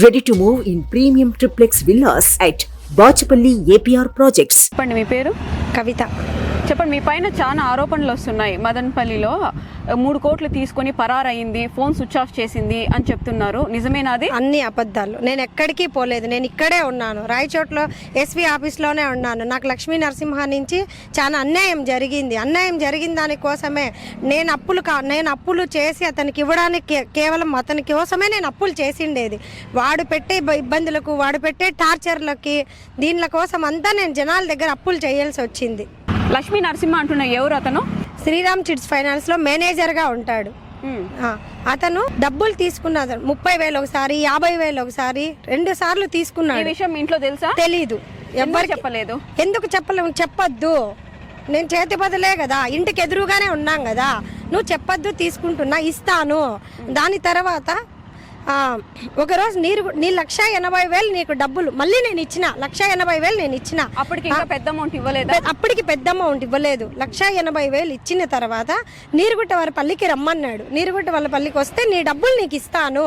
Ready to move in premium triplex villas at Bachapalli APR Projects. చెప్పండి మీ పేరు? కవిత. చెప్పండి, మీ పైన చాలా ఆరోపణలు వస్తున్నాయి. మదనపల్లిలో 3 కోట్లు తీసుకొని పరారయింది, ఫోన్ స్విచ్ ఆఫ్ చేసింది అని చెప్తున్నారు. నిజమేనా అది? అన్ని అబద్ధాలు. నేను ఎక్కడికి పోలేదు, నేను ఇక్కడే ఉన్నాను. రాయచోట్లో ఎస్వి ఆఫీస్లోనే ఉన్నాను. నాకు లక్ష్మీ నరసింహ నుంచి చాలా అన్యాయం జరిగింది. అన్యాయం జరిగిన దానికోసమే నేను అప్పులు చేసి అతనికి ఇవ్వడానికి కేవలం అతని కోసమే నేను అప్పులు చేసిండేది. వాడు పెట్టే ఇబ్బందులకు, వాడు పెట్టే టార్చర్లకి, దీనిల కోసం అంతా నేను జనాల దగ్గర అప్పులు చేయాల్సి వచ్చింది. లక్ష్మీ నరసింహ అంటున్న ఎవరు అతను? శ్రీరామ్ చిట్స్ ఫైనాన్స్ లో మేనేజర్గా ఉంటాడు. అతను డబ్బులు తీసుకున్నాడు. 30,000 ఒకసారి, 50,000 ఒకసారి, 2 సార్లు తీసుకున్నాడు. ఈ విషయం ఇంట్లో తెలుసా? తెలీదు. ఎవరు చెప్పలేదు? ఎందుకు చెప్పొద్దు? నేను చేతి బదులే కదా, ఇంటికి ఎదురుగానే ఉన్నాం కదా. నువ్వు చెప్పొద్దు, తీసుకుంటున్నా, ఇస్తాను. దాని తర్వాత ఒకరోజు నీ 1,80,000 నీకు డబ్బులు మళ్ళీ నేను ఇచ్చిన. 1,80,000 నేను ఇచ్చిన. అప్పటికి పెద్ద అమౌంట్ ఇవ్వలేదు. అప్పటికి పెద్ద అమౌంట్ ఇవ్వలేదు. 1,80,000 ఇచ్చిన తర్వాత నీరుగుట్ట వాళ్ళ పల్లికి రమ్మన్నాడు. నీరుగుట్ట వాళ్ళ పల్లికి వస్తే నీ డబ్బులు నీకు ఇస్తాను,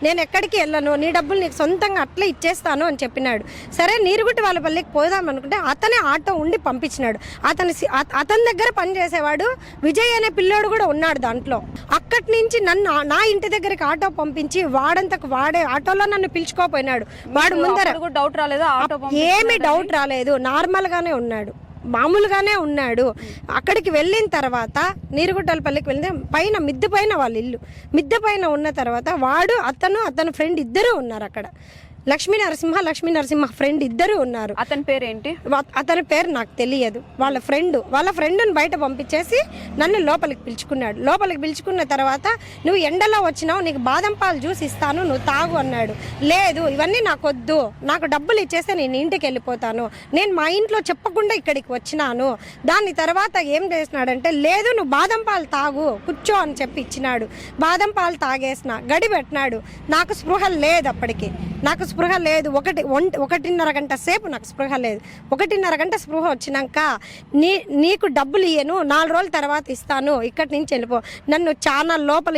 నేను ఎక్కడికి వెళ్ళను, నీ డబ్బులు నీకు సొంతంగా అట్లా ఇచ్చేస్తాను అని చెప్పినాడు. సరే, నీరుగుట్ట వాళ్ళ పల్లికి పోదాం అనుకుంటే అతనే ఆటో ఉండి పంపించినాడు. అతని దగ్గర పనిచేసేవాడు విజయ్ అనే పిల్లోడు కూడా ఉన్నాడు దాంట్లో. అక్కడి నుంచి నన్ను నా ఇంటి దగ్గరికి ఆటో పంపించి వాడంతకు వాడే ఆటోలో నన్ను పిలుచుకోపోయినాడు. వాడు ముందర డౌట్ రాలేదు? ఏమీ డౌట్ రాలేదు, నార్మల్ గానే ఉన్నాడు, మామూలుగానే ఉన్నాడు. అక్కడికి వెళ్ళిన తర్వాత నీరుగుట్టలపల్లికి వెళ్తే పైన మిద్దె పైన వాళ్ళ ఇల్లు, మిద్దె పైన ఉన్న తర్వాత వాడు అతని ఫ్రెండ్ ఇద్దరు ఉన్నారు అక్కడ. లక్ష్మీ నరసింహ ఫ్రెండ్ ఇద్దరు ఉన్నారు. అతని పేరు ఏంటి? అతని పేరు నాకు తెలియదు. వాళ్ళ ఫ్రెండ్ని బయట పంపించేసి నన్ను లోపలికి పిలుచుకున్నాడు. లోపలికి పిలుచుకున్న తర్వాత నువ్వు ఎండలో వచ్చినావు, నీకు బాదం పాలు జ్యూస్ ఇస్తాను, నువ్వు తాగు అన్నాడు. లేదు, ఇవన్నీ నాకు వద్దు, నాకు డబ్బులు ఇచ్చేస్తే నేను ఇంటికి వెళ్ళిపోతాను, నేను మా ఇంట్లో చెప్పకుండా ఇక్కడికి వచ్చినాను. దాని తర్వాత ఏం చేసినాడంటే, లేదు నువ్వు బాదం పాలు తాగు, కూర్చో అని చెప్పి ఇచ్చినాడు. బాదం పాలు తాగేసిన, గడి పెట్టినాడు. నాకు స్పృహ లేదు. అప్పటికి నాకు స్పృహ లేదు. 1.5 గంట సేపు నాకు స్పృహ లేదు. 1.5 గంట స్పృహ వచ్చినాక నీకు డబ్బులు ఇయ్యను, 4 రోజుల తర్వాత ఇస్తాను, ఇక్కడి నుంచి వెళ్ళిపో. నన్ను చాలా లోపల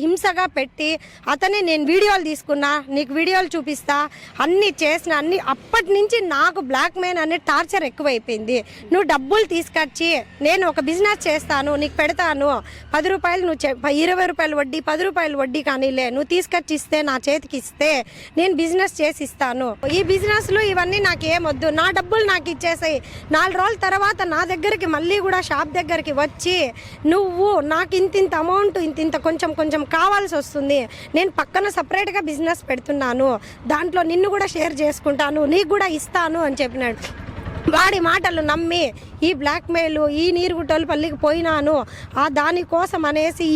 హింసగా పెట్టి అతనే నేను వీడియోలు తీసుకున్నా, నీకు వీడియోలు చూపిస్తా, అన్నీ చేసిన అప్పటి నుంచి నాకు బ్లాక్ మెయిల్ అనే టార్చర్ ఎక్కువైపోయింది. నువ్వు డబ్బులు తీసుకొచ్చి నేను ఒక బిజినెస్ చేస్తాను, నీకు పెడతాను, 10 రూపాయలు నువ్వు 20 రూపాయలు వడ్డీ, 10 రూపాయలు వడ్డీ కానీలే, నువ్వు తీసుకొచ్చి ఇస్తే, నా చేతికి ఇస్తే నేను బిజినెస్ చేసి ఇస్తాను. ఈ బిజినెస్లు ఇవన్నీ నాకేమొద్దు, నా డబ్బులు నాకు ఇచ్చేసాయి. 4 రోజుల తర్వాత నా దగ్గరికి మళ్ళీ కూడా షాప్ దగ్గరికి వచ్చి, నువ్వు నాకు ఇంత అమౌంట్ ఇంత కొంచెం కావాల్సి వస్తుంది, నేను పక్కన సపరేట్గా బిజినెస్ పెడుతున్నాను, దాంట్లో నిన్ను కూడా షేర్ చేసుకుంటాను, నీకు కూడా ఇస్తాను అని చెప్పినాడు. వాడి మాటలు నమ్మి ఈ బ్లాక్మెయిల్, ఈ నీరుగుట్టలపల్లికి పోయినాను. దానికోసం అనేసి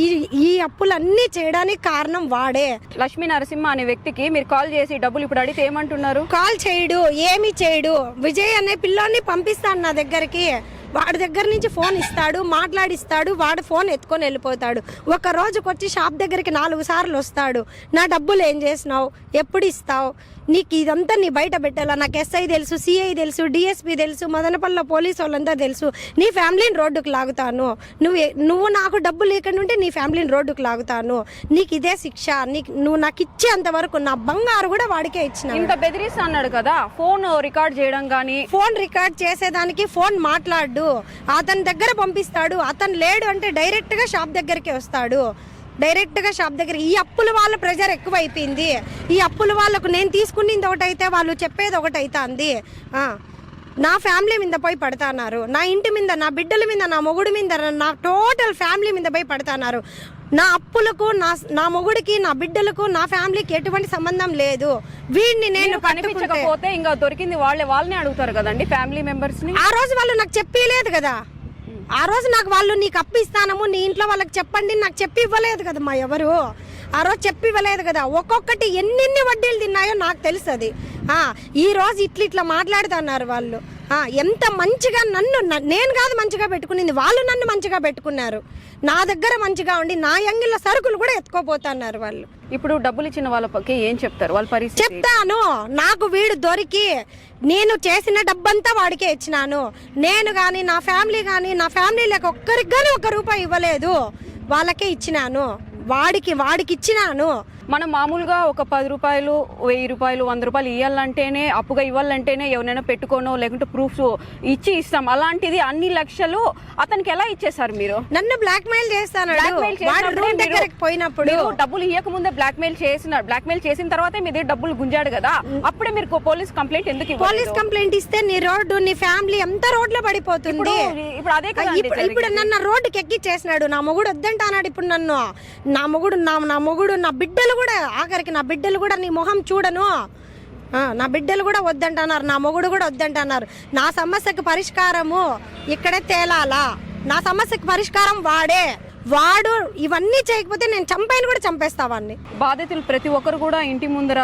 ఈ అప్పులన్నీ చేయడానికి కారణం వాడే. లక్ష్మీ నరసింహ అనే వ్యక్తికి మీరు కాల్ చేసి డబ్బులు ఇప్పుడు అడిగితే ఏమంటున్నారు? కాల్ చేయడు, ఏమి చేయడు. విజయ్ అనే పిల్లోని పంపిస్తాను నా దగ్గరికి, వాడి దగ్గర నుంచి ఫోన్ ఇస్తాడు, మాట్లాడిస్తాడు, వాడు ఫోన్ ఎత్తుకొని వెళ్ళిపోతాడు. ఒక రోజుకొచ్చి షాప్ దగ్గరికి 4 సార్లు వస్తాడు. నా డబ్బులు ఏం చేసినావు, ఎప్పుడు ఇస్తావు, నీకు ఇదంతా నీ బయట పెట్టాలా, నాకు ఎస్ఐ తెలుసు, సిఐ తెలుసు, డిఎస్పీ తెలుసు, మదనపల్లిలో పోలీసు వాళ్ళంతా తెలుసు, నీ ఫ్యామిలీని రోడ్డుకు లాగుతాను, నువ్వు నాకు డబ్బులు లేకుండా ఉంటే నీ ఫ్యామిలీని రోడ్డుకు లాగుతాను, నీకు ఇదే శిక్ష, నువ్వు నాకు ఇచ్చేంత వరకు నా బంగారు కూడా వాడికే ఇచ్చిన. ఇంత బెదిరిస్తా అన్నాడు కదా, ఫోన్ రికార్డ్ చేయడం కానీ, ఫోన్ రికార్డ్ చేసేదానికి ఫోన్ మాట్లాడు, అతని దగ్గర పంపిస్తాడు. అతను లేడు అంటే డైరెక్ట్గా షాప్ దగ్గరికి వస్తాడు. ఈ అప్పుల వాళ్ళ ప్రెజర్ ఎక్కువైపోయింది. ఈ అప్పుల వాళ్ళకు నేను తీసుకునేది ఒకటైతే వాళ్ళు చెప్పేది ఒకటైతుంది. నా ఫ్యామిలీ మీద పోయి పడుతున్నారు, నా ఇంటి మీద, నా బిడ్డల మీద, నా మొగుడు మీద, నా టోటల్ ఫ్యామిలీ మీద పోయి పడుతున్నారు. నా అప్పులకు, నా మొగుడికి, నా బిడ్డలకు, నా ఫ్యామిలీకి ఎటువంటి సంబంధం లేదు. వీడిని నేను కనిపించకపోతే ఇంకా దొరికింది వాళ్ళని అడుగుతారు కదండి, ఫ్యామిలీ మెంబర్స్ ని. ఆ రోజు వాళ్ళు నాకు చెప్పలేదు కదా. ఆ రోజు నాకు వాళ్ళు నీకు అప్పు ఇస్తానము, నీ ఇంట్లో వాళ్ళకి చెప్పండి నాకు చెప్పి ఇవ్వలేదు కదా మా ఎవరు. ఆ రోజు చెప్పి ఇవ్వలేదు కదా. ఒక్కొక్కటి ఎన్ని వడ్డీలు తిన్నాయో నాకు తెలుసు. అది ఈ రోజు ఇట్లా మాట్లాడుతున్నారు వాళ్ళు. ఎంత మంచిగా నేను కాదు మంచిగా పెట్టుకునింది, వాళ్ళు నన్ను మంచిగా పెట్టుకున్నారు. నా దగ్గర మంచిగా ఉండి నా యంగిళ్ళ సరుకులు కూడా ఎత్తుకోపోతున్నారు వాళ్ళు. ఇప్పుడు డబ్బులు ఇచ్చిన వాళ్ళకి ఏం చెప్తారు? వాళ్ళ పరిస్థితి చెప్తాను. నాకు వీడు దొరికి నేను చేసిన డబ్బంతా వాడికే ఇచ్చినాను. నేను కానీ, నా ఫ్యామిలీ కానీ, నా ఫ్యామిలీలకు ఒక్కరికి కానీ 1 రూపాయి ఇవ్వలేదు, వాళ్ళకే ఇచ్చినాను. వాడికి ఇచ్చినాను. మనం మామూలుగా ఒక 10 రూపాయలు 1000 రూపాయలు 100 రూపాయలు ఇవ్వాలంటేనే అప్పుగా ఇవ్వాలంటేనే ఎవరైనా పెట్టుకోనో లేకుంటే ప్రూఫ్స్ ఇచ్చి ఇస్తాం. అలాంటిది అన్ని లక్షలు అతనికి ఎలా ఇచ్చేసారు మీరు? నన్ను బ్లాక్ మెయిల్ చేస్తాను. పోయినప్పుడు డబ్బులు ఇవ్వక ముందే బ్లాక్ మెయిల్ చేసిన తర్వాతే మీ దగ్గర డబ్బులు గుంజాడు కదా, అప్పుడే మీరు పోలీస్ కంప్లైంట్ ఎందుకు ఇవ్వలేదు? పోలీస్ కంప్లైంట్ ఇస్తే నీ రోడ్డు నీ ఫ్యామిలీ అంతా రోడ్లో పడిపోతుంది. ఇప్పుడు అదే కదా ఇప్పుడు నన్ను రోడ్డుకి ఎక్కిచ్చేసినాడు. నా మొగుడు వద్దంటాడు. ఇప్పుడు నన్ను నా మొగుడు నా బిడ్డలు కూడా, ఆఖరికి నా బిడ్డలు కూడా నీ మొహం చూడను, నా బిడ్డలు కూడా వద్దంటున్నారు, నా మొగుడు కూడా వద్దంటున్నారు. నా సమస్యకు పరిష్కారము ఇక్కడే తేలాలా. నా సమస్యకు పరిష్కారం వాడు ఇవన్నీ చేయకపోతే నేను చంపైన కూడా చంపేస్తావాన్ని. బాధితులు ప్రతి ఒక్కరు కూడా ఇంటి ముందర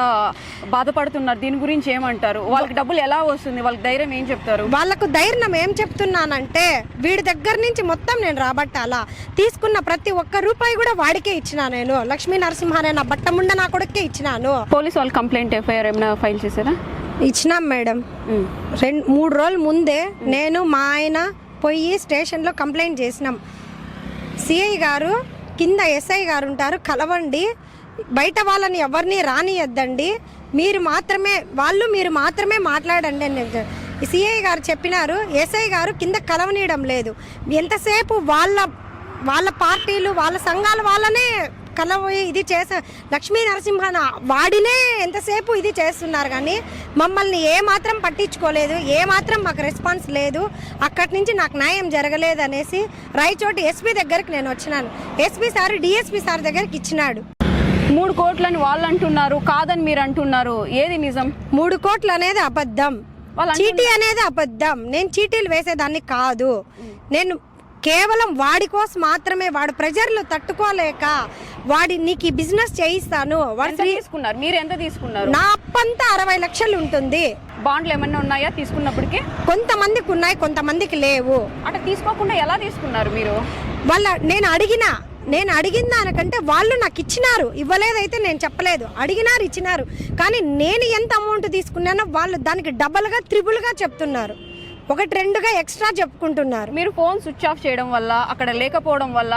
బాధపడుతున్నారు. దీని గురించి ఏమంటారు? వాళ్ళకి డబ్బులు ఎలా వస్తుంది? వాళ్ళకి ధైర్యం ఏం చెప్తారు? వాళ్ళకు ధైర్యం ఏం చెప్తున్నానంటే, వీడి దగ్గర నుంచి మొత్తం నేను రాబట్టాలా. తీసుకున్న ప్రతి ఒక్క రూపాయి కూడా వాడికే ఇచ్చినా. నేను లక్ష్మీ నరసింహనే నా బట్టముండ నా కొడుకే ఇచ్చినాను. పోలీసు వాళ్ళు కంప్లైంట్ ఎఫ్ఐఆర్ ఏమైనా ఫైల్ చేశారా? ఇచ్చినాం మేడం. 2-3 రోజుల ముందే నేను మా ఆయన పోయి స్టేషన్లో కంప్లైంట్ చేసినాం. సిఐ గారు కింద ఎస్ఐ గారు ఉంటారు, కలవండి, బయట వాళ్ళని ఎవరిని రానియద్దండి, మీరు మాత్రమే మాట్లాడండి అని సిఐ గారు చెప్పినారు. ఎస్ఐ గారు కింద కలవనీయడం లేదు. ఎంతసేపు వాళ్ళ పార్టీలు వాళ్ళ సంఘాల వాళ్ళనే కలవయి ఇది చేసే లక్ష్మీ నరసింహన వాడినే ఎంతసేపు ఇది చేస్తున్నారు. కానీ మమ్మల్ని ఏమాత్రం పట్టించుకోలేదు, ఏమాత్రం మాకు రెస్పాన్స్ లేదు. అక్కడి నుంచి నాకు న్యాయం జరగలేదు అనేసి రాయచోటి ఎస్పీ దగ్గరికి నేను వచ్చినాను. ఎస్పీ సార్ డిఎస్పీ సార్ దగ్గరికి ఇచ్చినాడు. 3 కోట్లని వాళ్ళు అంటున్నారు, కాదని మీరు అంటున్నారు. ఏది నిజం? 3 కోట్లు అనేది అబద్ధం, చీటీ అనేది అబద్ధం. నేను చీటీలు వేసేదాన్ని కాదు. నేను కేవలం వాడి కోసం మాత్రమే, వాడు ప్రెజర్లు తట్టుకోలేక నీకు ఈ బిజినెస్ చేయిస్తాను. మీరు ఎంత తీసుకున్నారు? నా అప్పంతా 60 లక్షలు ఉంటుంది. బాండ్లు ఏమన్నా ఉన్నాయా తీసుకున్నప్పటికీ? కొంతమందికి ఉన్నాయి, కొంతమందికి లేవు. అంటే తీసుకోకుండా ఎలా తీసుకున్నారు మీరు? నేను అడిగిన దానికంటే వాళ్ళు నాకు ఇచ్చినారు. ఇవ్వలేదైతే నేను చెప్పలేదు, అడిగినారు, ఇచ్చినారు. కానీ నేను ఎంత అమౌంట్ తీసుకున్నానో వాళ్ళు దానికి డబల్గా త్రిబుల్గా చెప్తున్నారు. 1-2గా ఎక్స్ట్రా చెప్పుకుంటున్నారు. మీరు ఫోన్ స్విచ్ ఆఫ్ చేయడం వల్ల, అక్కడ లేకపోవడం వల్ల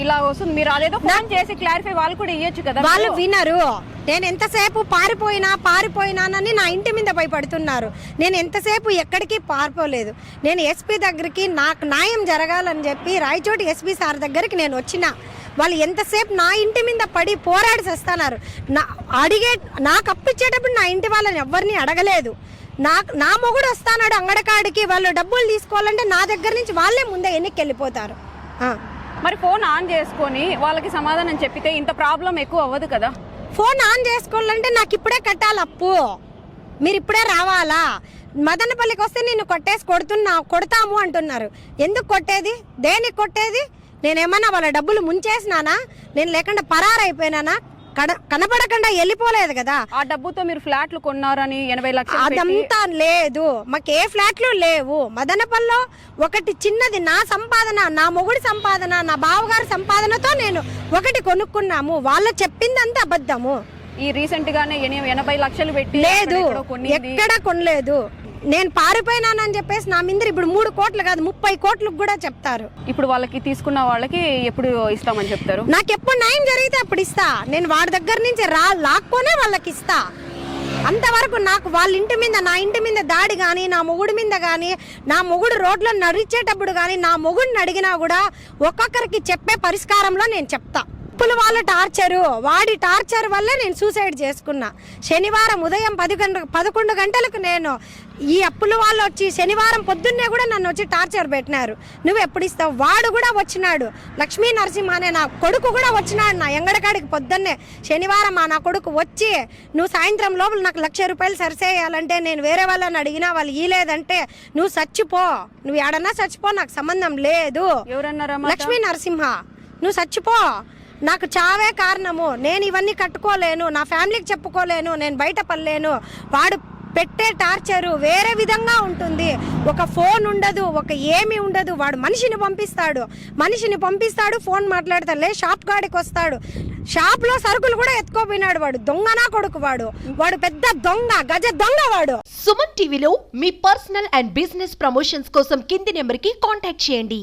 ఇలా వస్తుంది. మీరు అదేదో ఫోన్ చేసి క్లారిఫై వాళ్ళు కూడా ఇవ్వచ్చు కదా. వాళ్ళు వినరు. నేను ఎంతసేపు పారిపోయినానని నా ఇంటి మీద భయపడుతున్నారు. నేను ఎంతసేపు ఎక్కడికి పారిపోలేదు. నేను ఎస్పీ దగ్గరికి నాకు న్యాయం జరగాలని చెప్పి రాయచోటి ఎస్పీ సార్ దగ్గరికి నేను వచ్చిన. వాళ్ళు ఎంతసేపు నా ఇంటి మీద పడి పోరాడి చేస్తున్నారు. నాకు అప్పిచ్చేటప్పుడు నా ఇంటి వాళ్ళని ఎవరిని అడగలేదు. నా మొగుడు వస్తానాడు అంగడకాడికి, వాళ్ళు డబ్బులు తీసుకోవాలంటే నా దగ్గర నుంచి వాళ్ళే ముందే ఎన్నికి వెళ్ళిపోతారు. మరి ఫోన్ ఆన్ చేసుకొని వాళ్ళకి సమాధానం చెప్పితే ఇంత ప్రాబ్లం ఎక్కువ అవ్వదు కదా. ఫోన్ ఆన్ చేసుకోవాలంటే నాకు ఇప్పుడే కట్టాలి అప్పు, మీరు ఇప్పుడే రావాలా. మదనపల్లికి వస్తే నిన్ను కొడతాము అంటున్నారు. ఎందుకు కొట్టేది? దేనికి కొట్టేది? నేనేమన్నా వాళ్ళ డబ్బులు ముంచేసినానా? నేను లేకుండా పరారైపోయినానా? కనపడకుండా వెళ్ళిపోలేదు కదా. ఆ డబ్బుతో మీరు ఫ్లాట్లు కొన్నారని 80 లక్షలు అదంతా లేదు. మాకు ఏ ఫ్లాట్లు లేవు. మదనపల్లిలో ఒకటి చిన్నది నా సంపాదన, నా మొగుడి సంపాదన, నా బావగారి సంపాదనతో నేను ఒకటి కొనుక్కున్నాము. వాళ్ళు చెప్పిందంతా అబద్ధము. ఈ రీసెంట్ గానే 80 లక్షలు పెట్టి లేదు, ఎక్కడ కొనలేదు. నేను పారిపోయినానని చెప్పేసి నా మీద ఇప్పుడు 3 కోట్లు కాదు 30 కోట్లకు కూడా చెప్తారు. ఇప్పుడు వాళ్ళకి తీసుకున్న వాళ్ళకి ఎప్పుడు ఇస్తామని చెప్తారు? నాకు ఎప్పుడు న్యాయం జరిగితే అప్పుడు ఇస్తా. నేను వాడి దగ్గర నుంచి లాక్కొనే వాళ్ళకి ఇస్తా. అంతవరకు నాకు వాళ్ళ ఇంటి మీద, నా ఇంటి మీద దాడి కానీ, నా మొగుడి మీద కానీ, నా మొగుడు రోడ్లో నడిచేటప్పుడు కానీ, నా మొగుడిని అడిగినా కూడా ఒక్కొక్కరికి చెప్పే పరిష్కారంలో నేను చెప్తా. అప్పుల వాళ్ళ టార్చరు, వాడి టార్చర్ వల్లే నేను సూసైడ్ చేసుకున్నా. శనివారం ఉదయం 11 గంటలకు నేను ఈ అప్పుల వాళ్ళు వచ్చి శనివారం పొద్దున్నే కూడా నన్ను వచ్చి టార్చర్ పెట్టినారు. నువ్వు ఎప్పుడు ఇస్తావు? వాడు కూడా వచ్చినాడు, లక్ష్మీ నరసింహ అనే నా కొడుకు కూడా వచ్చినాడు నా ఎంగడకాడికి పొద్దున్నే. శనివారం నా కొడుకు వచ్చి నువ్వు సాయంత్రం లోపల నాకు 1,00,000 రూపాయలు సరిసేయాలంటే నేను వేరే వాళ్ళని అడిగినా వాళ్ళు ఇలేదంటే నువ్వు చచ్చిపో, నువ్వు ఎడన్నా చచ్చిపో, నాకు సంబంధం లేదు. ఎవరన్నారా? లక్ష్మీ నరసింహ, నువ్వు చచ్చిపో, నాకు చావే కారణము, నేను ఇవన్నీ కట్టుకోలేను, నా ఫ్యామిలీకి చెప్పుకోలేను, నేను బయట పడలేను. వాడు పెట్టే టార్చరు వేరే విధంగా ఉంటుంది. ఒక ఫోన్ ఉండదు, ఒక ఏమి ఉండదు. వాడు మనిషిని పంపిస్తాడు, ఫోన్ మాట్లాడతాడు, షాప్ కాడికి వస్తాడు, షాప్ లో సరుకులు కూడా ఎత్తుకోపోయినాడు. వాడు దొంగనా కొడుకు, వాడు పెద్ద దొంగ, గజ దొంగ వాడు. సుమన్ టీవీలో మీ పర్సనల్ అండ్ బిజినెస్ ప్రమోషన్స్ కోసం కింది నెంబర్ కి కాంటాక్ట్ చేయండి.